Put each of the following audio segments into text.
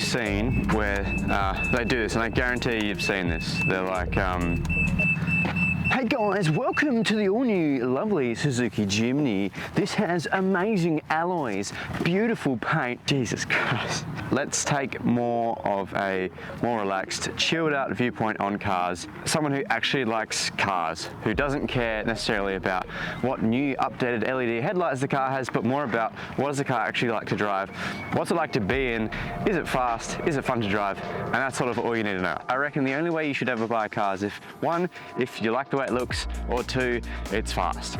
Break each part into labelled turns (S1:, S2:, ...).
S1: scene where they do this, and I guarantee you've seen this. They're like, hey guys, welcome to the all-new lovely Suzuki Jimny. This has amazing alloys, beautiful paint. Jesus Christ. Let's take more of a more relaxed, chilled out viewpoint on cars. Someone who actually likes cars, who doesn't care necessarily about what new updated LED headlights the car has, but more about what does the car actually like to drive, what's it like to be in, is it fast, is it fun to drive, and that's sort of all you need to know. I reckon the only way you should ever buy a car is if you like the way it looks, or two, it's fast.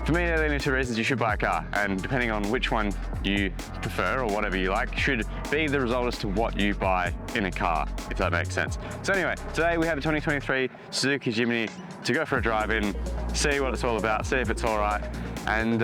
S1: For me, there are the only two reasons you should buy a car, and depending on which one you prefer or whatever you like, should be the result as to what you buy in a car, if that makes sense. So anyway, today we have a 2023 Suzuki Jimny to go for a drive in, see what it's all about, see if it's all right, and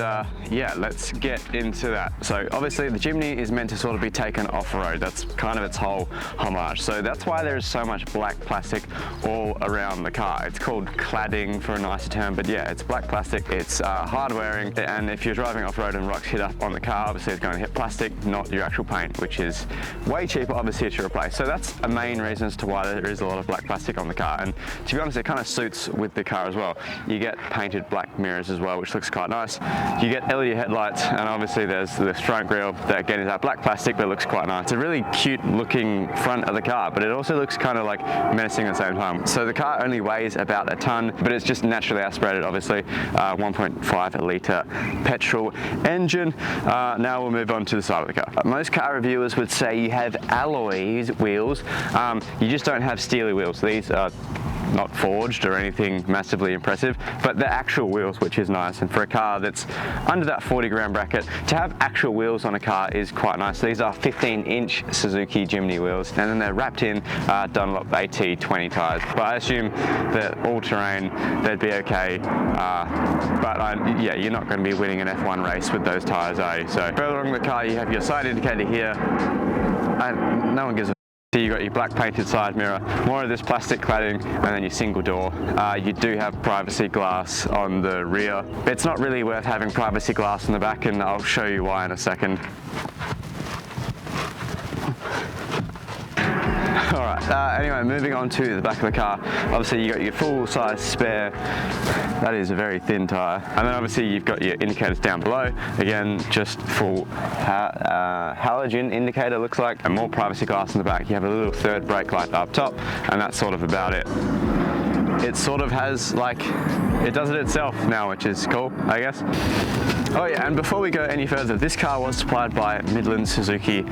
S1: yeah, let's get into that. So obviously the Jimny is meant to sort of be taken off-road. That's kind of its whole homage. So that's why there is so much black plastic all around the car. It's called cladding for a nicer term, but yeah, it's black plastic, it's hard wearing, and if you're driving off-road and rocks hit up on the car, obviously it's going to hit plastic, not your actual paint, which is way cheaper obviously to replace. So that's a main reason as to why there is a lot of black plastic on the car, and to be honest, it kind of suits with the car as well. You get painted black mirrors as well, which looks quite nice. You get LED headlights, and obviously there's the front grille that again is that black plastic, but it looks quite nice. It's a really cute looking front of the car, but it also looks kind of like menacing at the same time. So the car only weighs about a ton, but it's just naturally aspirated, obviously. 1.5 litre petrol engine. Now we'll move on to the side of the car. Most car reviewers would say you have alloy wheels. You just don't have steely wheels. These are not forged or anything massively impressive, but the actual wheels, which is nice. And for a car that's under that 40 grand bracket, to have actual wheels on a car is quite nice. These are 15-inch Suzuki Jimny wheels, and then they're wrapped in Dunlop AT20 tires. But I assume that all-terrain, they'd be okay. Yeah, you're not going to be winning an F1 race with those tires, are you? So further along the car, you have your side indicator here, and no one gives a so you got your black painted side mirror, more of this plastic cladding, and then your single door. You do have privacy glass on the rear. It's not really worth having privacy glass on the back, and I'll show you why in a second. Alright, anyway, moving on to the back of the car. Obviously you got your full size spare, that is a very thin tyre, and then obviously you've got your indicators down below, again just full halogen indicator looks like, and more privacy glass in the back. You have a little third brake light up top, and that's sort of about it. It sort of has, like, it does it itself now, which is cool, I guess. Oh yeah, and before we go any further, this car was supplied by Midland Suzuki,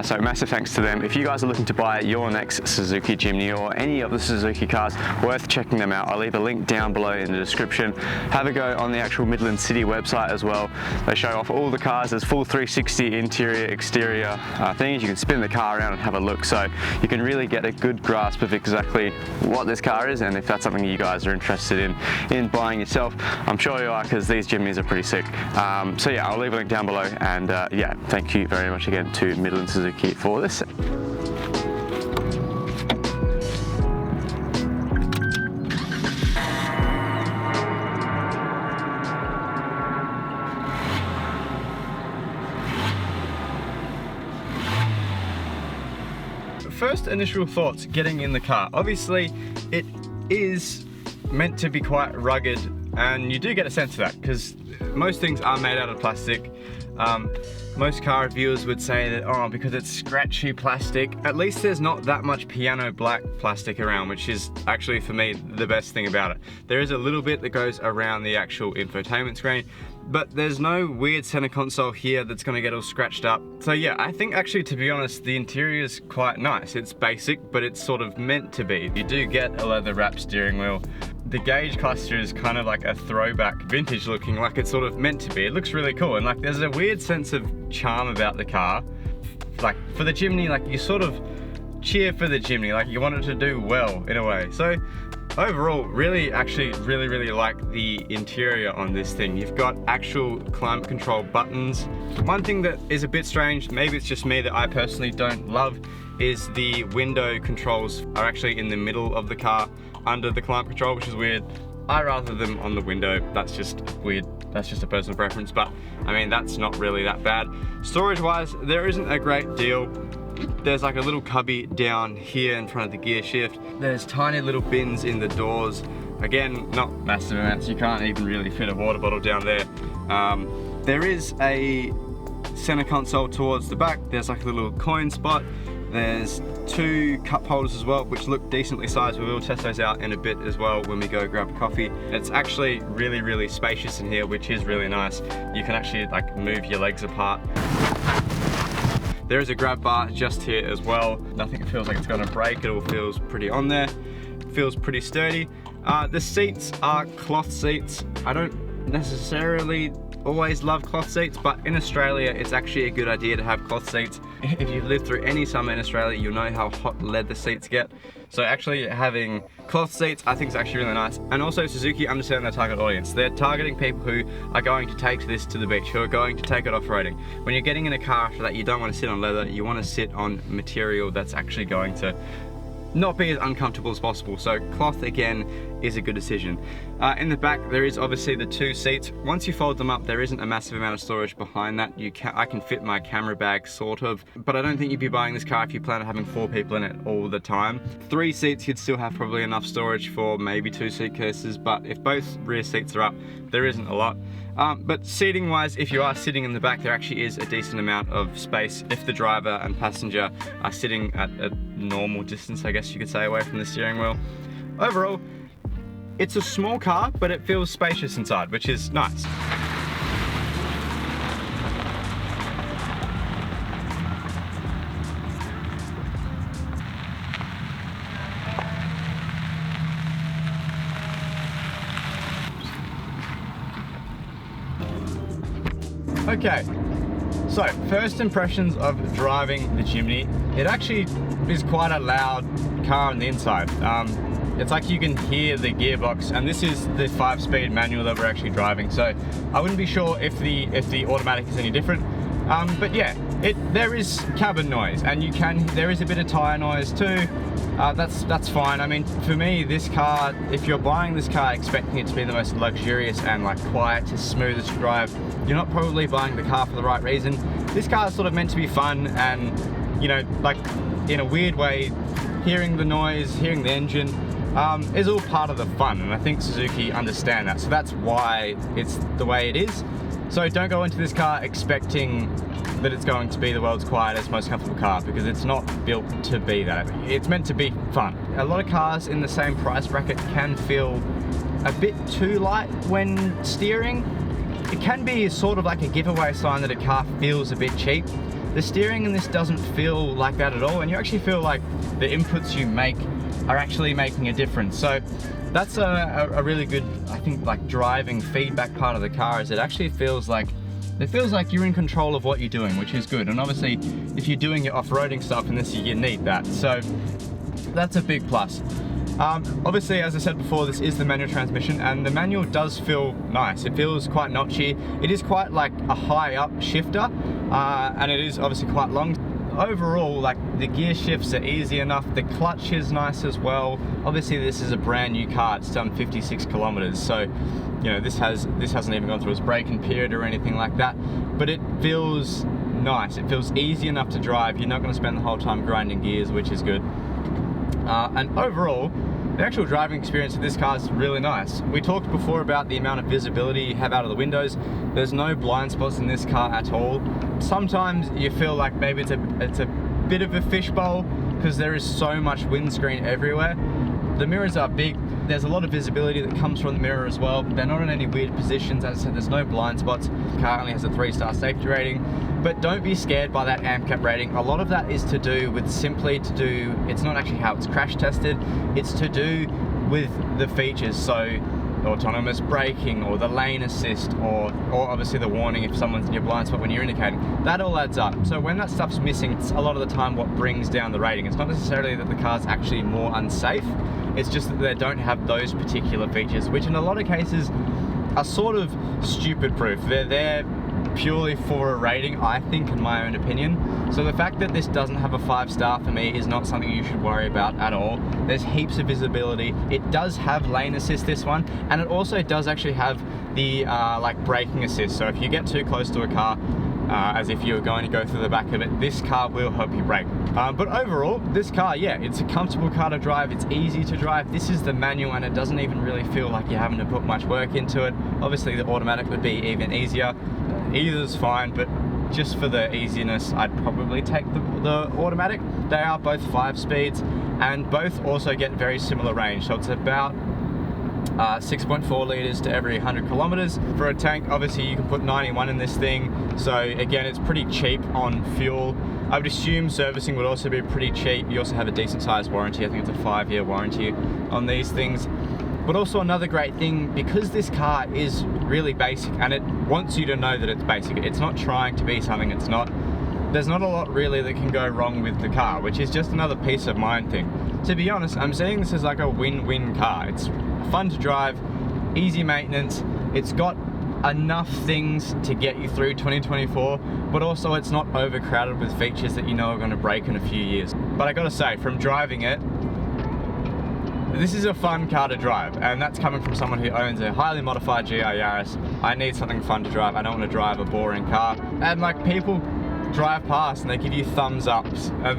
S1: so massive thanks to them. If you guys are looking to buy your next Suzuki Jimny or any of the Suzuki cars, worth checking them out. I'll leave a link down below in the description. Have a go on the actual Midland City website as well. They show off all the cars. There's full 360 interior, exterior things. You can spin the car around and have a look, so you can really get a good grasp of exactly what this car is, and if that's something you guys are interested in buying yourself. I'm sure you are, because these Jimnys are pretty sick. So yeah, I'll leave a link down below, and yeah, thank you very much again to Midland Suzuki for this. First initial thoughts getting in the car. Obviously, it is meant to be quite rugged, and you do get a sense of that because most things are made out of plastic. Most car reviewers would say that, oh, because it's scratchy plastic, at least there's not that much piano black plastic around, which is actually, for me, the best thing about it. There is a little bit that goes around the actual infotainment screen, but there's no weird center console here that's gonna get all scratched up. So yeah, I think actually, to be honest, the interior is quite nice. It's basic, but it's sort of meant to be. You do get a leather wrapped steering wheel. The gauge cluster is kind of like a throwback vintage looking, like it's sort of meant to be. It looks really cool, and like there's a weird sense of charm about the car. Like for the Jimny, like you sort of cheer for the Jimny, like you want it to do well in a way. So overall, really like the interior on this thing. You've got actual climate control buttons. One thing that is a bit strange, maybe it's just me that I personally don't love, is the window controls are actually in the middle of the car under the climate control, which is weird. I rather them on the window. That's just weird. That's just a personal preference, but I mean, that's not really that bad. Storage wise, there isn't a great deal. There's like a little cubby down here in front of the gear shift. There's tiny little bins in the doors. Again, not massive amounts, you can't even really fit a water bottle down there. There is a center console towards the back. There's like a little coin spot. There's 2 cup holders as well, which look decently sized. We will test those out in a bit as well when we go grab a coffee. It's actually really spacious in here, which is really nice. You can actually like move your legs apart. There is a grab bar just here as well. Nothing feels like it's gonna break. It all feels pretty on there. Feels pretty sturdy. The seats are cloth seats. I don't necessarily always love cloth seats, but in Australia it's actually a good idea to have cloth seats. If you've lived through any summer in Australia, you'll know how hot leather seats get. So actually having cloth seats I think is actually really nice. And also Suzuki understand their target audience. They're targeting people who are going to take this to the beach, who are going to take it off-roading. When you're getting in a car after that, you don't want to sit on leather, you want to sit on material that's actually going to not be as uncomfortable as possible. So cloth again is a good decision. In the back there is obviously the 2 seats. Once you fold them up, there isn't a massive amount of storage behind that. I can fit my camera bag sort of, but I don't think you'd be buying this car if you plan on having 4 people in it all the time. 3 seats you'd still have probably enough storage for maybe 2 suitcases, but if both rear seats are up, there isn't a lot. But seating wise, if you are sitting in the back, there actually is a decent amount of space if the driver and passenger are sitting at a normal distance, I guess you could say, away from the steering wheel. Overall, it's a small car, but it feels spacious inside, which is nice. Okay, so first impressions of driving the Jimny. It actually is quite a loud car on the inside. It's like you can hear the gearbox, and this is the 5-speed manual that we're actually driving, so I wouldn't be sure if the automatic is any different. But yeah, there is cabin noise, and there is a bit of tyre noise too. That's fine. I mean, for me, this car, if you're buying this car expecting it to be the most luxurious and like quietest, smoothest drive, you're not probably buying the car for the right reason. This car is sort of meant to be fun, and you know, like in a weird way, hearing the noise, hearing the engine, is all part of the fun, and I think Suzuki understand that, so that's why it's the way it is. So don't go into this car expecting that it's going to be the world's quietest, most comfortable car, because it's not built to be that. It's meant to be fun. A lot of cars in the same price bracket can feel a bit too light when steering. It can be sort of like a giveaway sign that a car feels a bit cheap. The steering in this doesn't feel like that at all, and you actually feel like the inputs you make are actually making a difference. So that's a really good, I think, like driving feedback part of the car, is it actually feels like you're in control of what you're doing, which is good. And obviously if you're doing your off-roading stuff in this, you need that, so that's a big plus. Obviously, as I said before, this is the manual transmission, and the manual does feel nice. It feels quite notchy. It is quite like a high up shifter, and it is obviously quite long. Overall, like, the gear shifts are easy enough. The clutch is nice as well. Obviously this is a brand new car. It's done 56 kilometers, so you know, this hasn't even gone through its braking period or anything like that, but it feels nice. It feels easy enough to drive. You're not going to spend the whole time grinding gears, which is good. And overall, the actual driving experience of this car is really nice. We talked before about the amount of visibility you have out of the windows. There's no blind spots in this car at all. Sometimes you feel like maybe it's a bit of a fishbowl because there is so much windscreen everywhere. The mirrors are big. There's a lot of visibility that comes from the mirror as well. They're not in any weird positions. As I said, there's no blind spots. The car only has a 3-star safety rating. But don't be scared by that AMCAP rating. A lot of that is to do with it's not actually how it's crash tested. It's to do with the features. So autonomous braking, or the lane assist, or obviously the warning if someone's in your blind spot when you're indicating. That all adds up. So when that stuff's missing, it's a lot of the time what brings down the rating. It's not necessarily that the car's actually more unsafe. It's just that they don't have those particular features, which in a lot of cases are sort of stupid proof. They're there purely for a rating, I think, in my own opinion. So the fact that this doesn't have a 5-star for me is not something you should worry about at all. There's heaps of visibility. It does have lane assist, this one, and it also does actually have the like braking assist. So if you get too close to a car,
S2: as if you were going to go through the back of it. This car will help you brake. But overall, this car, yeah, it's a comfortable car to drive. It's easy to drive. This is the manual and it doesn't even really feel like you're having to put much work into it. Obviously the automatic would be even easier. Either's fine, but just for the easiness, I'd probably take the automatic. They are both 5 speeds and both also get very similar range. So it's about 6.4 litres to every 100 kilometers. For a tank, obviously you can put 91 in this thing. So again, it's pretty cheap on fuel. I would assume servicing would also be pretty cheap. You also have a decent sized warranty. I think it's a 5-year warranty on these things. But also another great thing, because this car is really basic and it wants you to know that it's basic. It's not trying to be something it's not. There's not a lot really that can go wrong with the car, which is just another peace of mind thing. To be honest, I'm seeing this as like a win-win car. It's fun to drive, easy maintenance, it's got enough things to get you through 2024, but also it's not overcrowded with features that you know are going to break in a few years. But I gotta say, from driving it, this is a fun car to drive, and that's coming from someone who owns a highly modified GR Yaris. I need something fun to drive. I don't want to drive a boring car. And like, people drive past and they give you thumbs ups and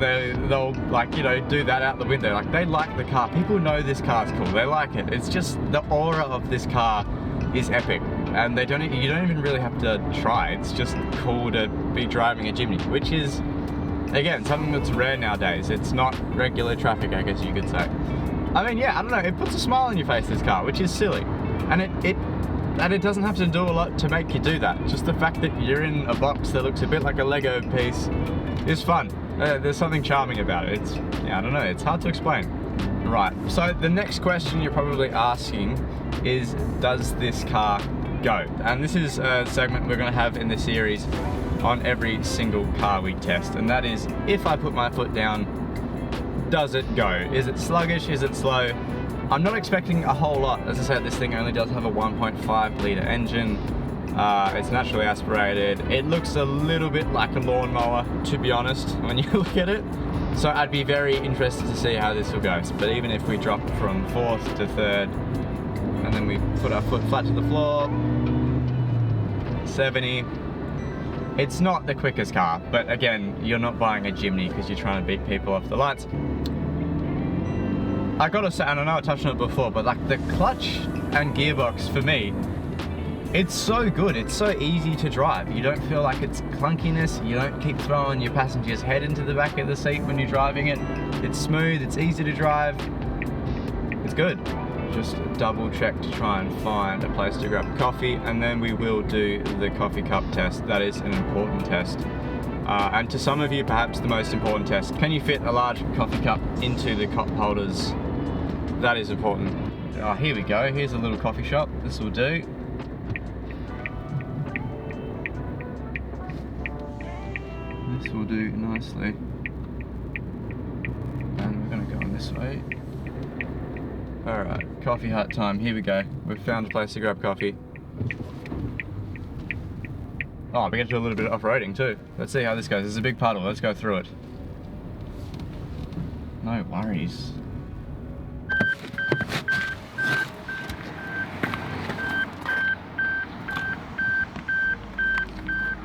S2: they'll like, you know, do that out the window. Like, they like the car. People know this car's cool. They like it. It's just the aura of this car is epic, and you don't even really have to try. It's just cool to be driving a Jimny, which is, again, something that's rare nowadays. It's not regular traffic, I guess you could say. I mean, yeah, I don't know, it puts a smile on your face, this car, which is silly. And it doesn't have to do a lot to make you do that. Just the fact that you're in a box that looks a bit like a Lego piece is fun. There's something charming about it. It's, yeah, I don't know, it's hard to explain. Right, so the next question you're probably asking is, does this car go? And this is a segment we're gonna have in the series on every single car we test. And that is, if I put my foot down, does it go? Is it sluggish? Is it slow? I'm not expecting a whole lot. As I said, this thing only does have a 1.5 litre engine. It's naturally aspirated. It looks a little bit like a lawnmower, to be honest, when you look at it. So I'd be very interested to see how this will go. But even if we drop from 4th to 3rd, and then we put our foot flat to the floor, 70. It's not the quickest car, but again, you're not buying a Jimny because you're trying to beat people off the lights. I gotta say, and I know I touched on it before, but like the clutch and gearbox for me, it's so good. It's so easy to drive. You don't feel like it's clunkiness. You don't keep throwing your passenger's head into the back of the seat when you're driving it. It's smooth, it's easy to drive. It's good. Just double check to try and find a place to grab coffee, and then we will do the coffee cup test. That is an important test. And to some of you, perhaps the most important test. Can you fit a large coffee cup into the cup holders? That is important. Oh, here we go. Here's a little coffee shop. This will do. This will do nicely. And we're gonna go on this way. Alright, coffee hut time, here we go. We've found a place to grab coffee. Oh, we get to do a little bit of off-roading too. Let's see how this goes. There's a big puddle, let's go through it. No worries.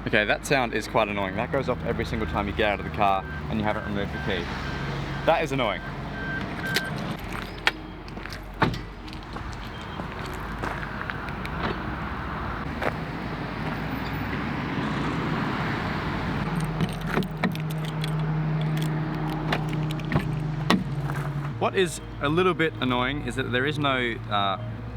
S2: Okay, that sound is quite annoying. That goes off every single time you get out of the car and you haven't removed the key. That is annoying. What is a little bit annoying is that there is no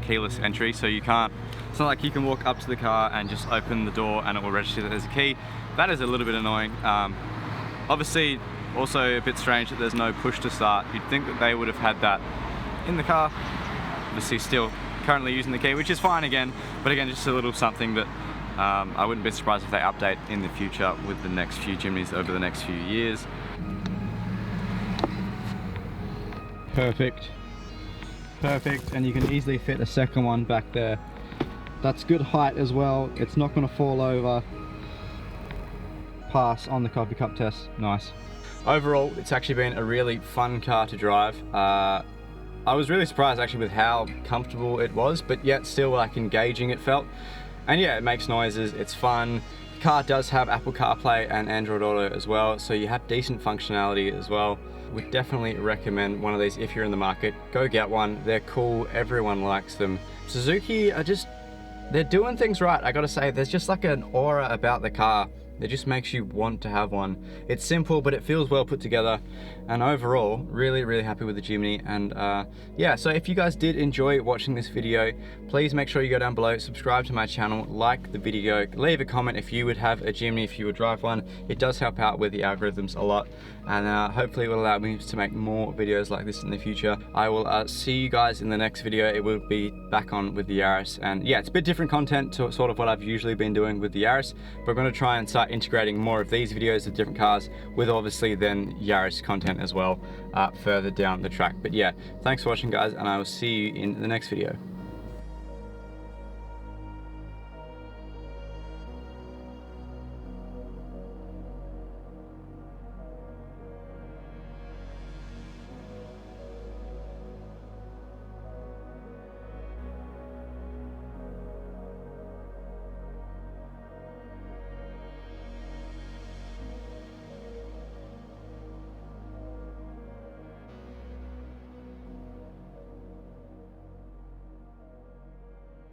S2: keyless entry, so you can't, it's not like you can walk up to the car and just open the door and it will register that there's a key. That is a little bit annoying. Obviously, also a bit strange that there's no push to start. You'd think that they would have had that in the car. Obviously still currently using the key, which is fine again, but again, just a little something that I wouldn't be surprised if they update in the future with the next few Jimnys over the next few years. Perfect, perfect, and you can easily fit a second one back there. That's good height as well. It's not going to fall over. Pass on the coffee cup test. Nice. Overall, it's actually been a really fun car to drive. I was really surprised actually with how comfortable it was, but yet still like engaging it felt. And yeah, it makes noises, it's fun. car does have Apple CarPlay and Android Auto as well, so you have decent functionality as well. Would definitely recommend one of these if you're in the market. Go get one. They're cool. Everyone likes them. Suzuki are just, they're doing things right. I gotta say, there's just like an aura about the car that just makes you want to have one. It's simple, but it feels well put together. And overall, really, really happy with the Jimny. And yeah, so if you guys did enjoy watching this video, please make sure you go down below, subscribe to my channel, like the video, leave a comment if you would have a Jimny, if you would drive one. It does help out with the algorithms a lot. And hopefully it will allow me to make more videos like this in the future. I will see you guys in the next video. It will be back on with the Yaris. And yeah, it's a bit different content to sort of what I've usually been doing with the Yaris. But we're gonna try and start integrating more of these videos of different cars with obviously then Yaris content as well further down the track. But yeah, thanks for watching guys, and I will see you in the next video.